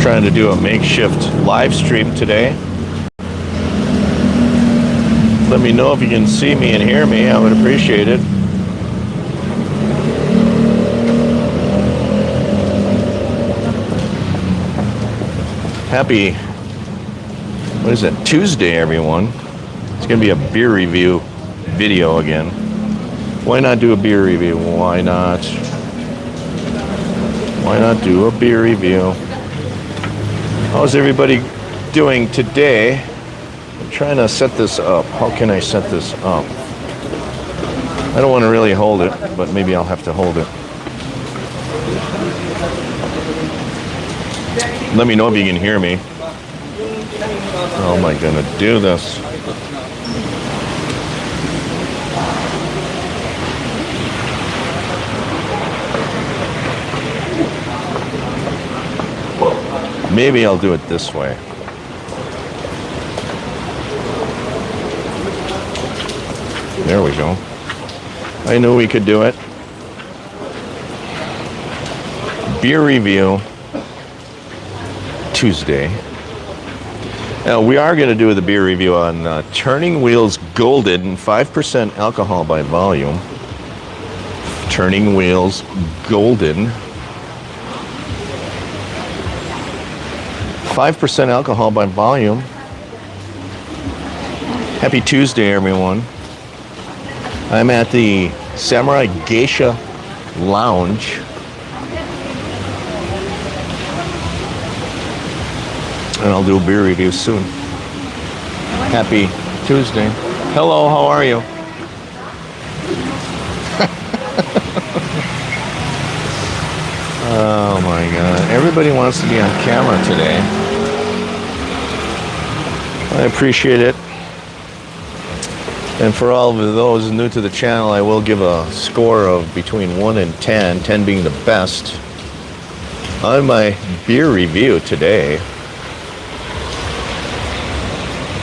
Trying to do a makeshift live stream today. Let me know if you can see me and hear me. I would appreciate it. Happy, what is it, Tuesday, everyone. It's going to be a beer review video again. Why not do a beer review? Why not? Why not do a beer review? How's everybody doing today? I'm trying to set this up. How can I set this up? I don't want to really hold it, but maybe I'll have to hold it. Let me know if you can hear me. How am I going to do this? Maybe I'll do it this way. There we go. I knew we could do it. Beer review Tuesday. Now we are going to do the beer review on Turning Wheels Golden, 5% alcohol by volume. Turning Wheels Golden. 5% alcohol by volume. Happy Tuesday, everyone. I'm at the Samurai Geisha Lounge. And I'll do a beer review soon. Happy Tuesday. Hello, how are you? Oh my God. Everybody wants to be on camera today. I appreciate it. And for all of those new to the channel, I will give a score of between 1 and 10, 10 being the best, on my beer review today.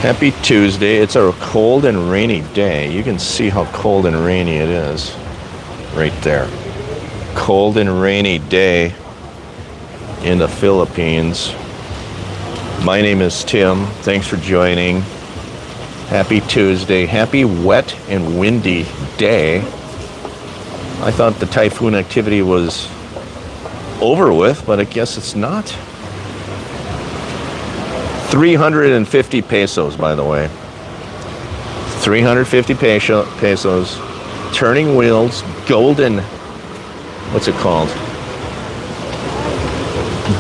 Happy Tuesday. It's a cold and rainy day. You can see how cold and rainy it is right there. Cold and rainy day in the Philippines. My name is Tim. Thanks for joining. Happy Tuesday. Happy wet and windy day. I thought the typhoon activity was over with, but I guess it's not. 350 pesos, by the way. 350 pesos. Turning Wheels Golden. What's it called?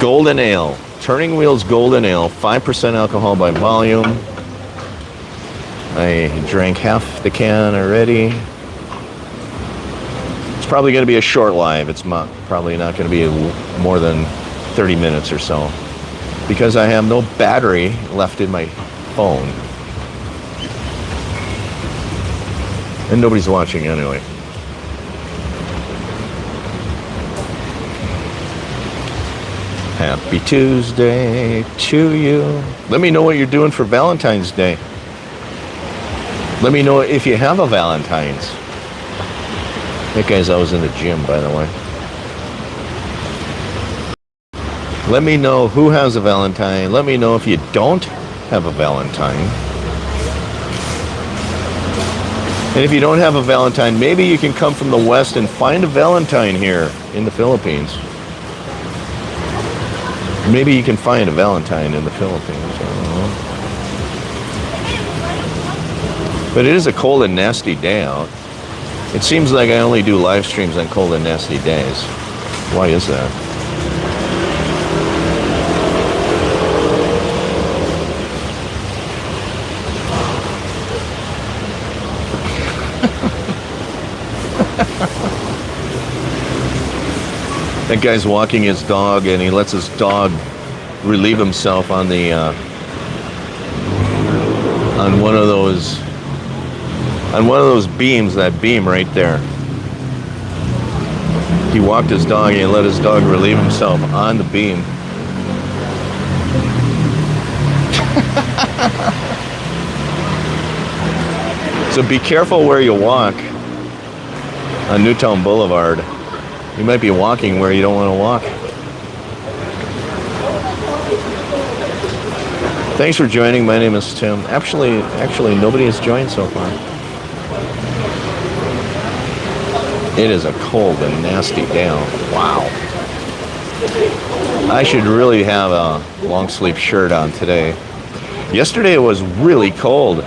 Golden Ale. Turning Wheels Golden Ale. 5% alcohol by volume. I drank half the can already. It's probably going to be a short live. It's probably not going to be more than 30 minutes or so, because I have no battery left in my phone. And nobody's watching anyway. Happy Tuesday to you. Let me know what you're doing for Valentine's Day. Let me know if you have a Valentine's. Hey guys, I was in the gym, by the way. Let me know who has a Valentine. Let me know if you don't have a Valentine. And if you don't have a Valentine, maybe you can come from the West and find a Valentine here in the Philippines. Maybe you can find a Valentine in the Philippines. I don't know. But it is a cold and nasty day out. It seems like I only do live streams on cold and nasty days. Why is that? That guy's walking his dog, and he lets his dog relieve himself on the on one of those beams. That beam right there. He walked his dog and he let his dog relieve himself on the beam. So be careful where you walk on Newtown Boulevard. You might be walking where you don't want to walk. Thanks for joining. My name is Tim. Actually, nobody has joined so far. It is a cold and nasty day. Wow. I should really have a long sleeve shirt on today. Yesterday it was really cold,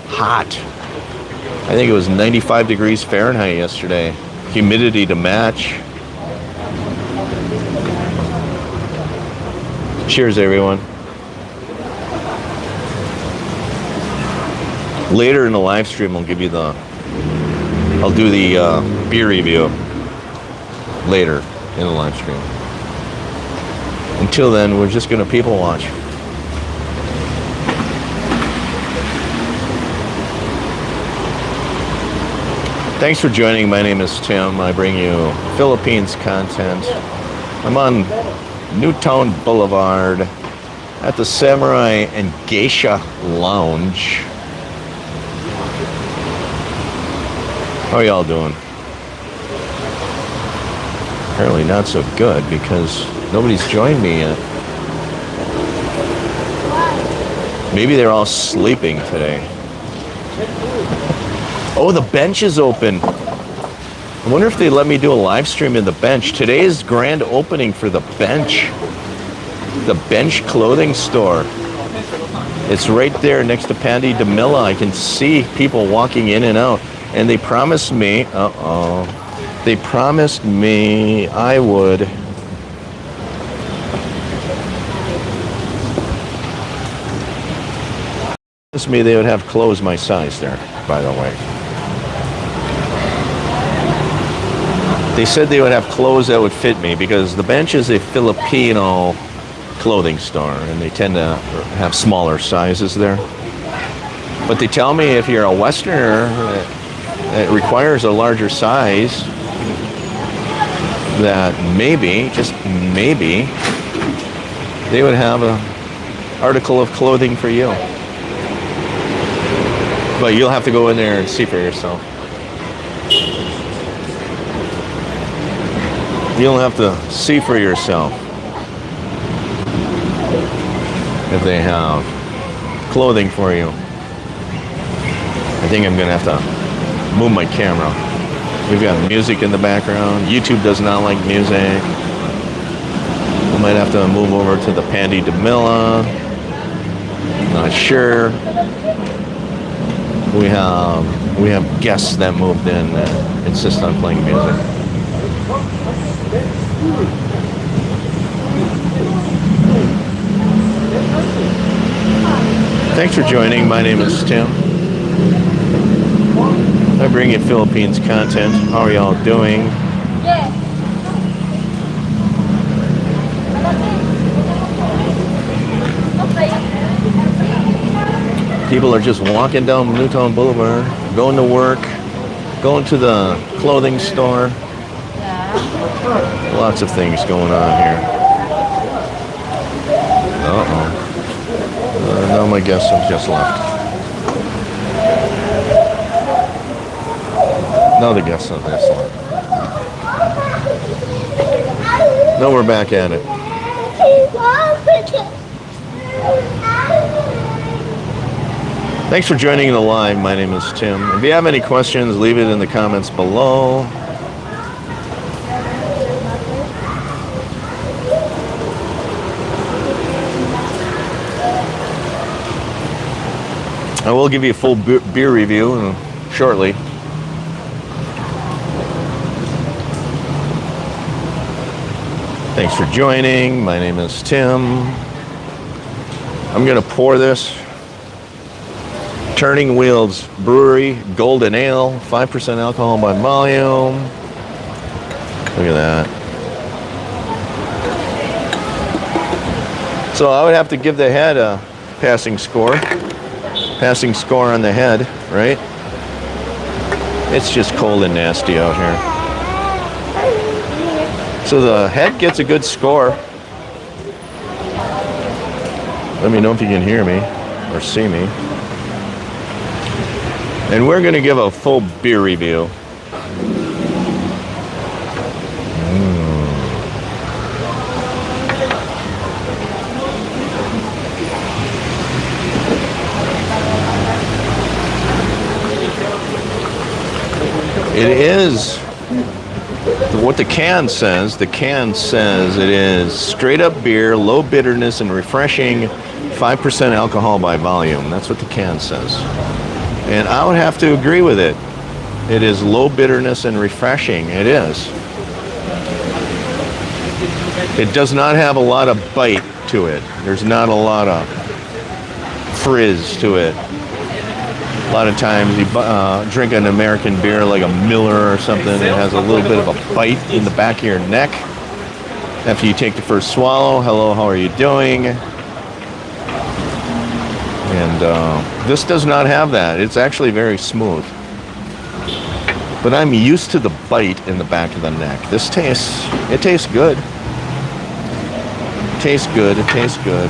hot. I think it was 95 degrees Fahrenheit yesterday. Humidity to match. Cheers, everyone. Later in the live stream, I'll do the beer review later in the live stream. Until then, we're just going to people watch. Thanks for joining. My name is Tim. I bring you Philippines content. I'm on Newtown Boulevard at the Samurai and Geisha Lounge. How are y'all doing? Apparently not so good because nobody's joined me yet. Maybe they're all sleeping today. Oh, the bench is open. I wonder if they let me do a live stream in the bench. Today is grand opening for the bench. The Bench clothing store. It's right there next to Pandy DeMilla. I can see people walking in and out. And they promised me, they promised me I would they would have clothes my size there, by the way. They said they would have clothes that would fit me because the Bench is a Filipino clothing store and they tend to have smaller sizes there. But they tell me if you're a Westerner, it requires a larger size, that maybe, just maybe, they would have an article of clothing for you. But you'll have to go in there and see for yourself. You'll have to see for yourself if they have clothing for you. I think I'm going to have to move my camera. We've got music in the background. YouTube does not like music. We might have to move over to the Pandy DeMilla. Not sure. We have guests that moved in that insist on playing music. Thanks for joining. My name is Tim. I bring you Philippines content. How are y'all doing? People are just walking down Newtown Boulevard, going to work, going to the clothing store. Lots of things going on here. Now my guests have just left. Now the guests have just left. Now we're back at it. Thanks for joining the live. My name is Tim. If you have any questions, leave it in the comments below. I will give you a full beer review shortly. Thanks for joining. My name is Tim. I'm going to pour this Turning Wheels Brewery Golden Ale, 5% alcohol by volume. Look at that. So I would have to give the head a passing score. Passing score on the head, right? It's just cold and nasty out here. So the head gets a good score. Let me know if you can hear me or see me. And we're going to give a full beer review. It is what the can says. The can says it is straight up beer, low bitterness and refreshing, 5% alcohol by volume. That's what the can says. And I would have to agree with it. It is low bitterness and refreshing. It is. It does not have a lot of bite to it. There's not a lot of frizz to it. A lot of times you drink an American beer like a Miller or something, it has a little bit of a bite in the back of your neck. After you take the first swallow, hello, how are you doing? And this does not have that. It's actually very smooth. But I'm used to the bite in the back of the neck. It tastes good. It tastes good.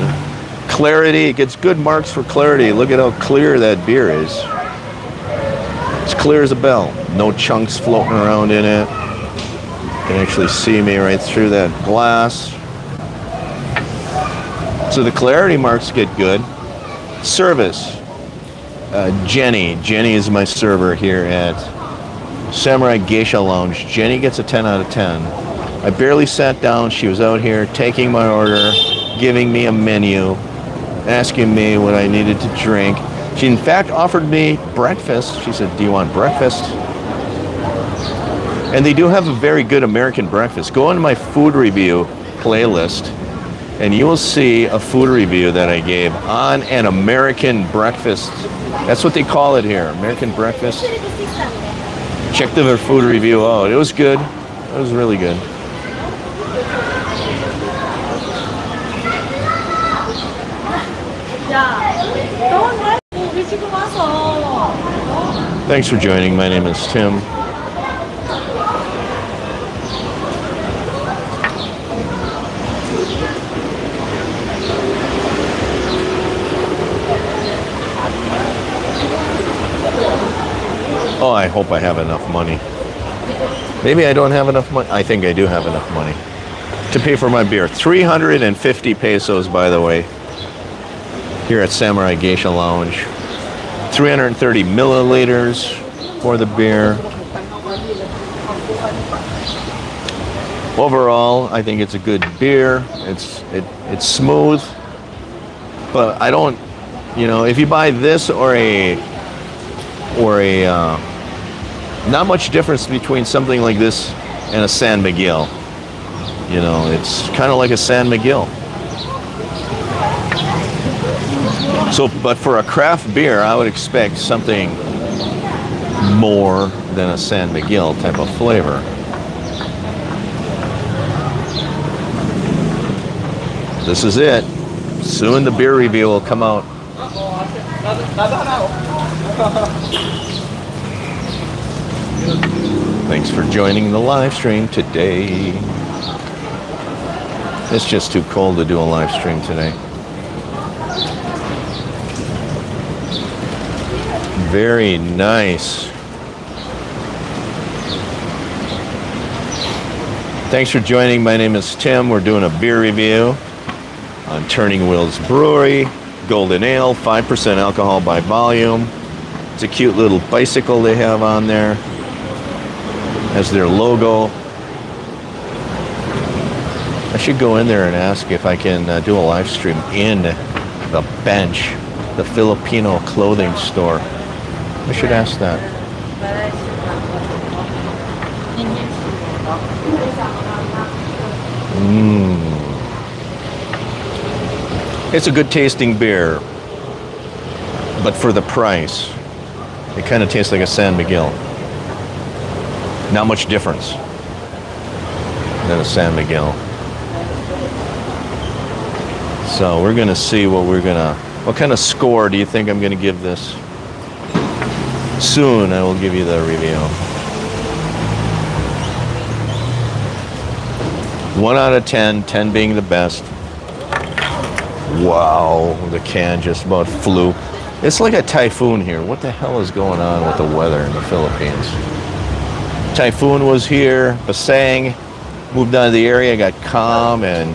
Clarity, it gets good marks for clarity. Look at how clear that beer is. It's clear as a bell. No chunks floating around in it. You can actually see me right through that glass. So the clarity marks get good. Service. Jenny is my server here at Samurai Geisha Lounge. Jenny gets a 10 out of 10. I barely sat down. She was out here taking my order, giving me a menu, asking me what I needed to drink. She in fact offered me breakfast. She said, do you want breakfast? And they do have a very good American breakfast. Go on my food review playlist and you will see a food review that I gave on an American breakfast. That's what they call it here, American breakfast. Check the food review out. It was good. It was really good. Thanks for joining. My name is Tim. Oh, I hope I have enough money. Maybe I don't have enough money. I think I do have enough money to pay for my beer. 350 pesos, by the way, here at Samurai Geisha Lounge. 330 milliliters for the beer. Overall, I think it's a good beer. It's smooth, but I don't, if you buy this or a not much difference between something like this and a San Miguel. It's kind of like a San Miguel. So, but for a craft beer, I would expect something more than a San Miguel type of flavor. This is it. Soon the beer review will come out. Thanks for joining the live stream today. It's just too cold to do a live stream today. Very nice. Thanks for joining. My name is Tim. We're doing a beer review on Turning Wheels Brewery. Golden Ale, 5% alcohol by volume. It's a cute little bicycle they have on there as their logo. I should go in there and ask if I can do a live stream in the Bench, the Filipino clothing store. I should ask that. It's a good tasting beer, but for the price, it kind of tastes like a San Miguel. Not much difference than a San Miguel. So we're gonna see what kind of score do you think I'm gonna give this? Soon I will give you the review. 1 out of 10, 10 being the best. Wow, the can just about flew. It's like a typhoon here. What the hell is going on with the weather in the Philippines? Typhoon was here, Basang, moved out of the area, got calm and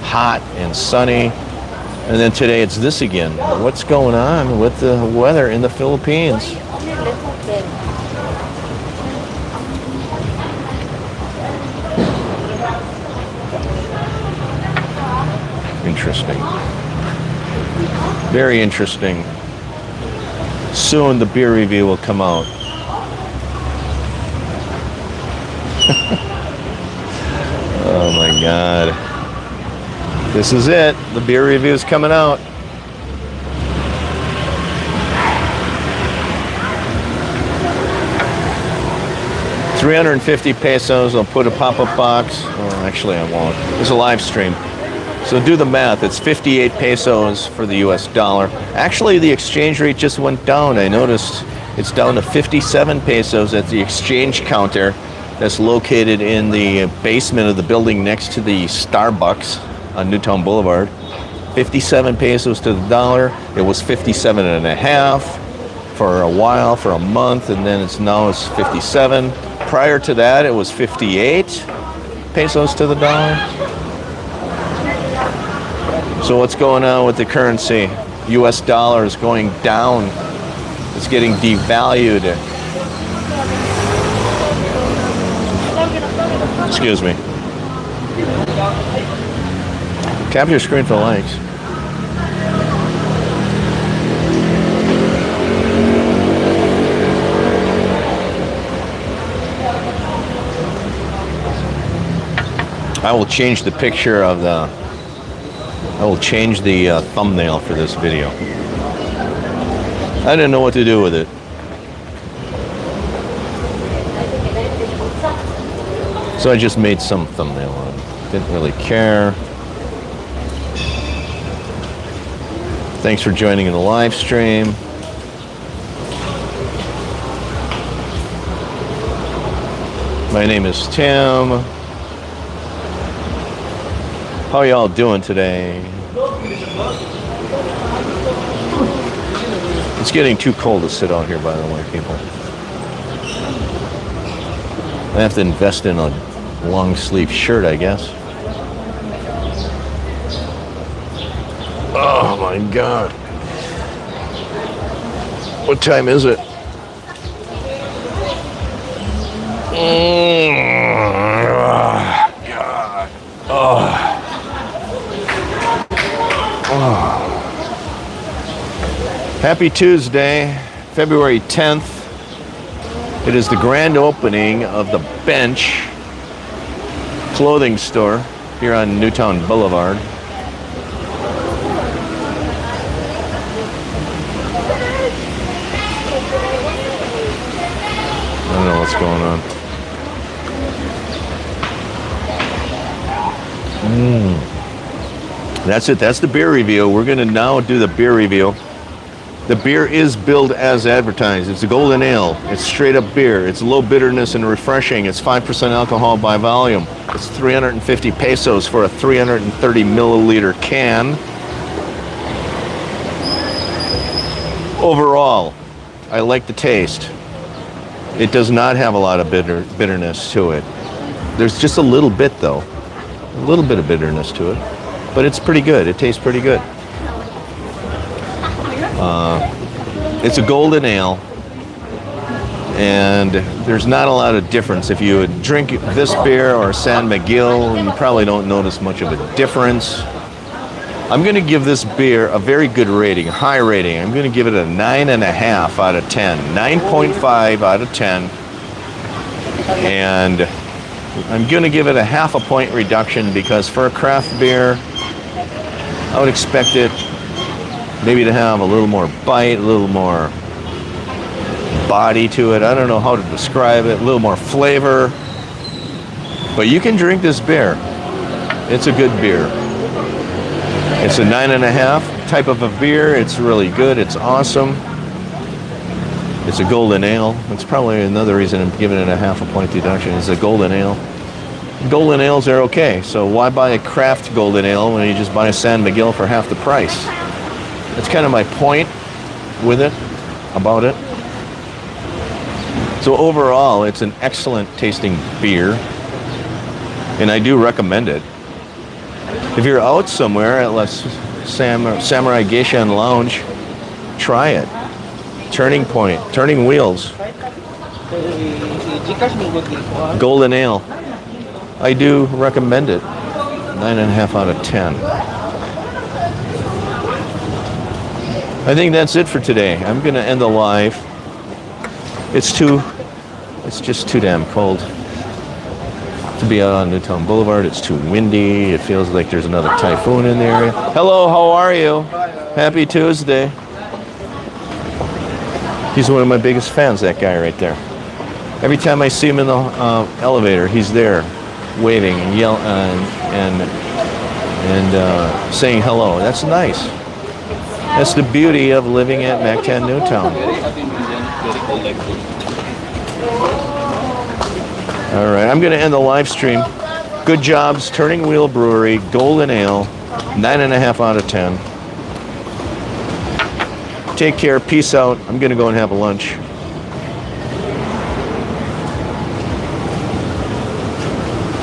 hot and sunny. And then today it's this again. What's going on with the weather in the Philippines? interesting. Very interesting. Soon the beer review will come out. Oh my God. This is it. The beer review is coming out. $350. I'll put a pop-up box. Oh, actually, I won't. It's a live stream. So do the math. It's 58 pesos for the US dollar. Actually, the exchange rate just went down. I noticed it's down to 57 pesos at the exchange counter that's located in the basement of the building next to the Starbucks on Newtown Boulevard. 57 pesos to the dollar. It was 57 and a half for a while, for a month, and then now it's 57. Prior to that, it was 58 pesos to the dollar. So what's going on with the currency? US dollar is going down. It's getting devalued. Excuse me. Tap your screen for likes. I will change the picture of the I will change the thumbnail for this video. I didn't know what to do with it. So I just made some thumbnail on it. Didn't really care. Thanks for joining in the live stream. My name is Tim. How y'all doing today? It's getting too cold to sit out here, by the way, people. I have to invest in a long sleeve shirt, I guess. Oh my God. What time is it? God. Oh. Happy Tuesday, February 10th. It is the grand opening of the Bench clothing store here on Newtown Boulevard. I don't know what's going on. That's it. That's the beer review. We're going to now do the beer review. The beer is billed as advertised. It's a golden ale. It's straight up beer. It's low bitterness and refreshing. It's 5% alcohol by volume. It's 350 pesos for a 330 milliliter can. Overall, I like the taste. It does not have a lot of bitterness to it. There's just a little bit though. A little bit of bitterness to it. But it's pretty good. It tastes pretty good. It's a golden ale, and there's not a lot of difference. If you would drink this beer or San Miguel, you probably don't notice much of a difference. I'm going to give this beer a very good rating, a high rating. I'm going to give it a 9.5 out of 10, 9.5 out of 10, and I'm going to give it a half a point reduction because for a craft beer, I would expect it maybe to have a little more bite, a little more body to it. I don't know how to describe it. A little more flavor. But you can drink this beer. It's a good beer. It's a 9.5 type of a beer. It's really good. It's awesome. It's a golden ale. It's probably another reason I'm giving it a half a point deduction. It's a golden ale. Golden ales are okay. So why buy a craft golden ale when you just buy a San Miguel for half the price? That's kind of my point with it, about it. So overall, it's an excellent tasting beer, and I do recommend it. If you're out somewhere at Samurai Geisha and Lounge, try it. Turning Point, Turning Wheels, golden ale. I do recommend it. 9.5 out of 10. I think that's it for today. I'm going to end the live. It's just too damn cold to be out on Newtown Boulevard. It's too windy. It feels like there's another typhoon in the area. Hello, how are you? Happy Tuesday. He's one of my biggest fans, that guy right there. Every time I see him in the elevator, he's there, waving and yelling and saying hello. That's nice. That's the beauty of living at Mactan Newtown. All right, I'm going to end the live stream. Good jobs, Turning Wheel Brewery, Golden Ale, 9.5 out of 10. Take care, peace out. I'm going to go and have a lunch.